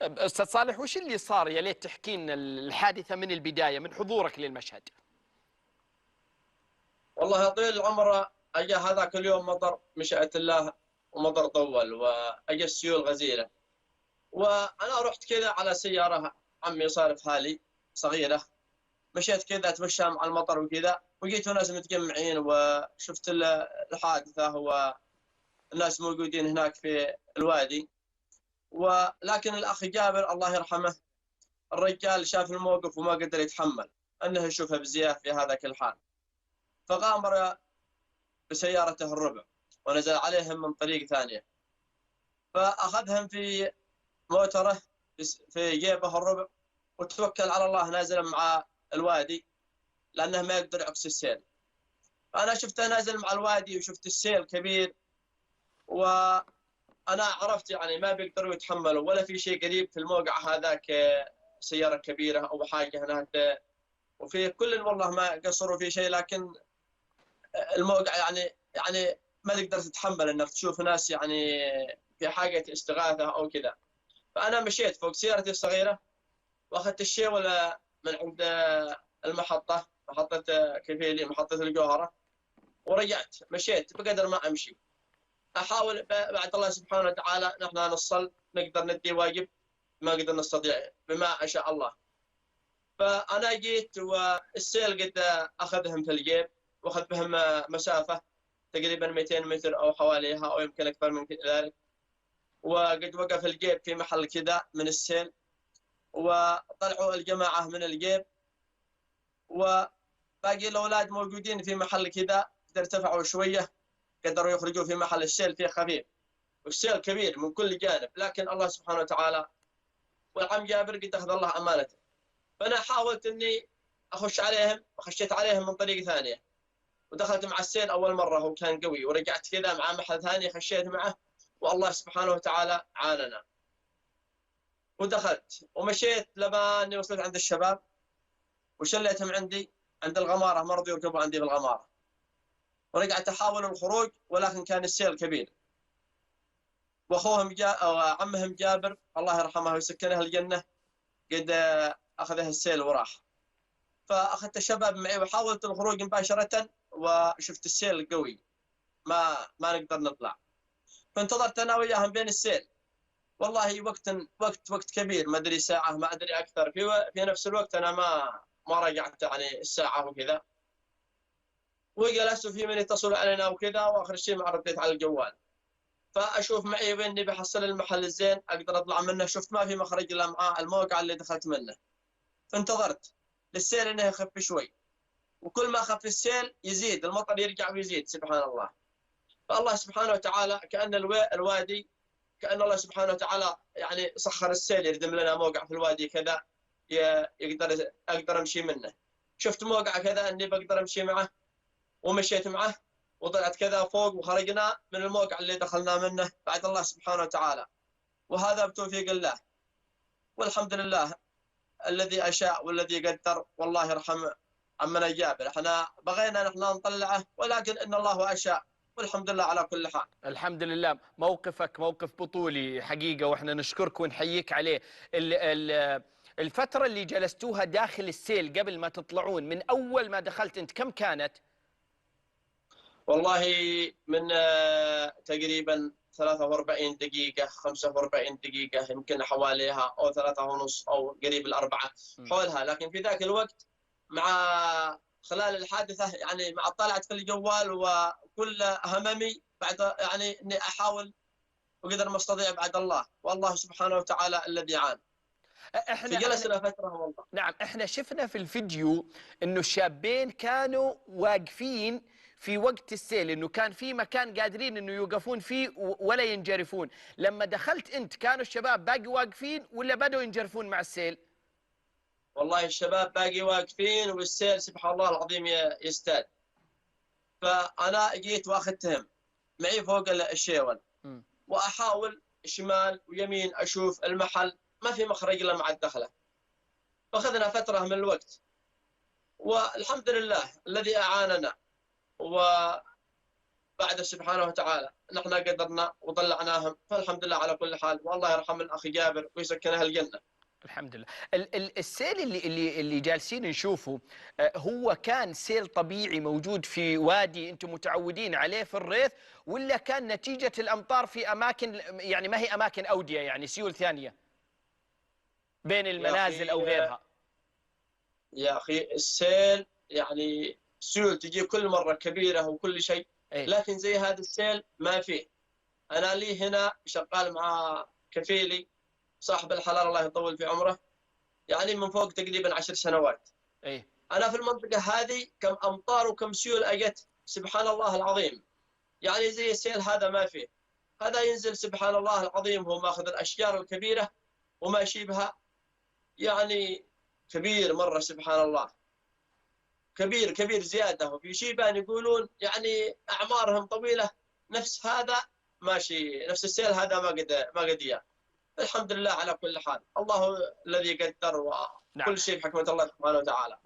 أستاذ صالح، وش اللي صار؟ يا ليت تحكي لنا الحادثة من البداية، من حضورك للمشهد. والله يا طويل العمر، اجى هذاك اليوم مطر مشيئة الله، ومطر طول واجى السيول غزيرة. وانا رحت كذا على سيارة عمي صارفها لي صغيرة، مشيت كذا اتمشى مع المطر وكذا، وجيت ناس متجمعين وشفت الحادثة والناس موجودين هناك في الوادي. ولكن الاخ جابر الله يرحمه، الرجال شاف الموقف وما قدر يتحمل انه يشوفه بزياف في هذاك الحال، فغامر بسيارته الربع ونزل عليهم من طريق ثانية، فأخذهم في موتره في جيبه الربع، وتوكل على الله نازل مع الوادي لأنه ما يقدر يعكس السيل. فأنا شفته نازل مع الوادي وشفت السيل كبير، وأنا عرفت يعني ما بيقدروا يتحملوا ولا في شيء قريب في الموقع هذاك سيارة كبيرة أو حاجة هناك. وفي كل والله ما قصروا في شيء، لكن الموقع يعني ما تقدر تتحمل انك تشوف ناس يعني في حاجه استغاثه او كذا. فانا مشيت فوق سيارتي الصغيره، واخذت الشيول من عند المحطه، محطه كفيلي، محطه الجوهره، ورجعت مشيت بقدر ما امشي. احاول بعد الله سبحانه وتعالى نحن نصل نقدر ندي واجب ما قدر نستطيع بما شاء الله. فانا جيت والسيل قد اخذهم في الجيب، واخذ بهم مسافه تقريبا 200 متر او حواليها او يمكن اكثر من ذلك. وقد وقف الجيب في محل كذا من السيل، وطلعوا الجماعه من الجيب، وباقي الاولاد موجودين في محل كذا، ارتفعوا شويه قدروا يخرجوا في محل. السيل فيه خفيف والسيل كبير من كل جانب، لكن الله سبحانه وتعالى والعم جابر قد اخذ الله امانته. فانا حاولت اني اخش عليهم، وخشيت عليهم من طريق ثانيه، ودخلت مع السيل اول مره هو كان قوي، ورجعت كذا مع محل ثاني خشيت معه، والله سبحانه وتعالى عاننا. ودخلت ومشيت لما اني وصلت عند الشباب، وشليتهم عندي عند الغماره، ما رضوا يركبوا عندي بالغماره، ورجعت احاول الخروج ولكن كان السيل كبير. واخوهم عمهم جابر الله يرحمه ويسكنه الجنه قد اخذه السيل وراح. فاخذت الشباب معي وحاولت الخروج مباشره، وشفت السيل قوي ما نقدر نطلع، فانتظرت انا وياهم بين السيل. والله وقت كبير، ما ادري ساعه ما ادري اكثر. في نفس الوقت انا ما رجعت يعني الساعه وكذا، وجلست في من يتصل علينا وكذا، واخر شيء ما رديت على الجوال. فاشوف معي ويني بحصل المحل الزين اقدر اطلع منه، شفت ما في مخرج الا مع الموقع اللي دخلت منه. فانتظرت للسيل انه يخف شوي، وكل ما خف السيل يزيد المطر، يرجع ويزيد سبحان الله. فالله سبحانه وتعالى كأن الوادي، كأن الله سبحانه وتعالى يعني سخر السيل يردم لنا موقع في الوادي كذا أقدر أمشي منه. شفت موقع كذا أني بقدر أمشي معه، ومشيت معه، وطلعت كذا فوق، وخرجنا من الموقع اللي دخلنا منه بعد الله سبحانه وتعالى. وهذا بتوفيق الله، والحمد لله الذي أشاء والذي قدر، والله يرحم عمنا جابر. احنا بغينا نحن نطلعه، ولكن إن الله أشاء، والحمد لله على كل حال. الحمد لله. موقفك موقف بطولي حقيقة، واحنا نشكرك ونحييك عليه. الفترة اللي جلستوها داخل السيل قبل ما تطلعون، من أول ما دخلت أنت كم كانت؟ والله من تقريبا 43 دقيقة 45 دقيقة يمكن حواليها، أو 3 ونص أو قريب الأربعة حولها. لكن في ذاك الوقت مع خلال الحادثة يعني مع طلعت في الجوال، وكل هممي بعد يعني إني أحاول وقدر ما استطيع بعد الله، والله سبحانه وتعالى الذي عان. في احنا جلسنا فترة والله. نعم، احنا شفنا في الفيديو انه الشابين كانوا واقفين في وقت السيل، انه كان في مكان قادرين انه يوقفون فيه ولا ينجرفون. لما دخلت انت كانوا الشباب باقي واقفين ولا بدأوا ينجرفون مع السيل؟ والله الشباب باقي واقفين، والسيل سبحان الله العظيم يستاد. فأنا جيت واخذتهم معي فوق الشيول، واحاول شمال ويمين اشوف المحل، ما في مخرج الا مع الدخله. فاخذنا فتره من الوقت، والحمد لله الذي اعاننا. بعد سبحانه وتعالى نحن قدرنا وطلعناهم، فالحمد لله على كل حال، والله يرحم الأخ جابر ويسكنه الجنة. الحمد لله. السيل اللي جالسين نشوفه، هو كان سيل طبيعي موجود في وادي انتم متعودين عليه في الريث، ولا كان نتيجة الامطار في اماكن يعني ما هي اماكن اودية، يعني سيول ثانية بين المنازل او غيرها؟ يا أخي السيل يعني سيول تجي كل مرة كبيرة وكل شيء، ايه. لكن زي هذا السيل ما فيه. أنا لي هنا شغال مع كفيلي صاحب الحلال الله يطول في عمره، يعني من فوق تقريبا 10 سنوات. ايه. أنا في المنطقة هذه كم أمطار وكم سيول أجت سبحان الله العظيم، يعني زي السيل هذا ما فيه. هذا ينزل سبحان الله العظيم، هو ماخذ الأشجار الكبيرة وما يشيبها، يعني كبير مرة سبحان الله، كبير كبير زيادة. وفي شيبان يقولون يعني أعمارهم طويلة، نفس هذا ماشي، نفس السيل هذا ما قد جاء. الحمد لله على كل حال، الله الذي قدر نعم. وكل شيء بحكمة الله سبحانه وتعالى.